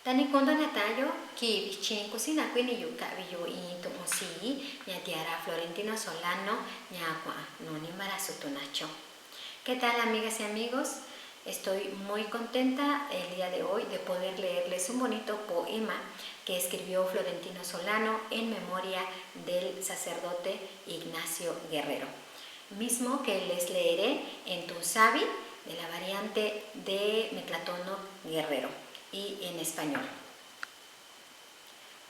Tani kondo natayo ki vichin kusina kwini yuka biyo in tumusi ña tiara Florentino Solano ña kwa noni marasutunacho. ¿Qué tal, amigas y amigos? Estoy muy contenta el día de hoy de poder leerles un bonito poema que escribió Florentino Solano en memoria del sacerdote Ignacio Guerrero, mismo que les leeré en Tunzavi, de la variante de Meclatono Guerrero, y en español.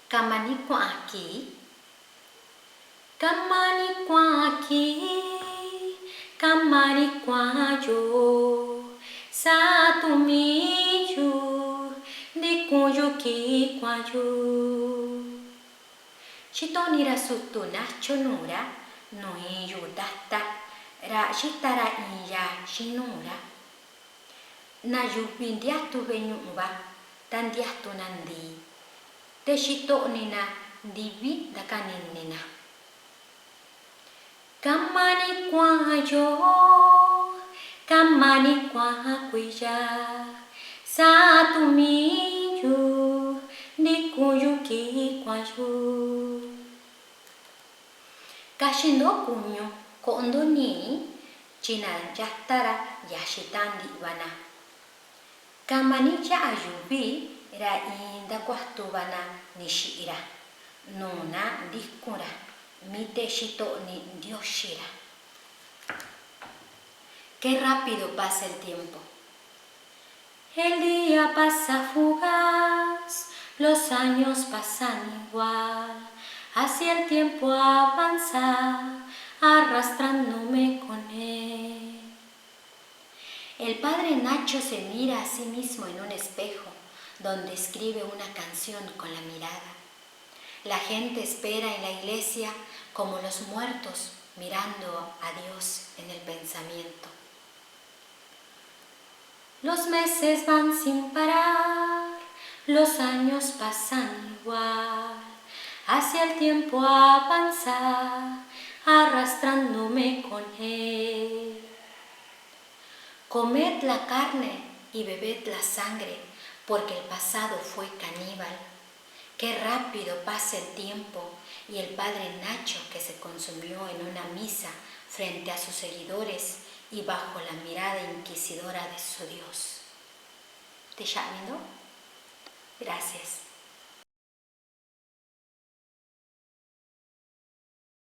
Kamanico aquí, kamanico aquí, kamanico yo, satu miyu, di kuyu ki kwayu. Chitonira sutuna chonura, no iyu data, ra chitara iya shinura. Na yupindiatu benyuba, tandiatu nandi. Te shito nina divi dakaninina. Kamani kwa kuija, satu miyu, nikuyu ki kwayu. Kashindo kunyo, kondo ni, china yatara yashitandi wana. Kamani ja ayubi, ra inda kwahtubana nishira, nuna dikura, mite shito ni dioshira. Qué rápido pasa el tiempo. El día pasa fugaz, los años pasan igual, así el tiempo avanza, arrastrándome con él. El padre Nacho se mira a sí mismo en un espejo, donde escribe una canción con la mirada. La gente espera en la iglesia como los muertos mirando a Dios en el pensamiento. Los meses van sin parar, los años pasan igual, hacia el tiempo avanza, arrastrándome con él. Comed la carne y bebed la sangre, porque el pasado fue caníbal. Qué rápido pasa el tiempo, y el padre Nacho, que se consumió en una misa frente a sus seguidores y bajo la mirada inquisidora de su Dios. ¿Te llamo? Gracias.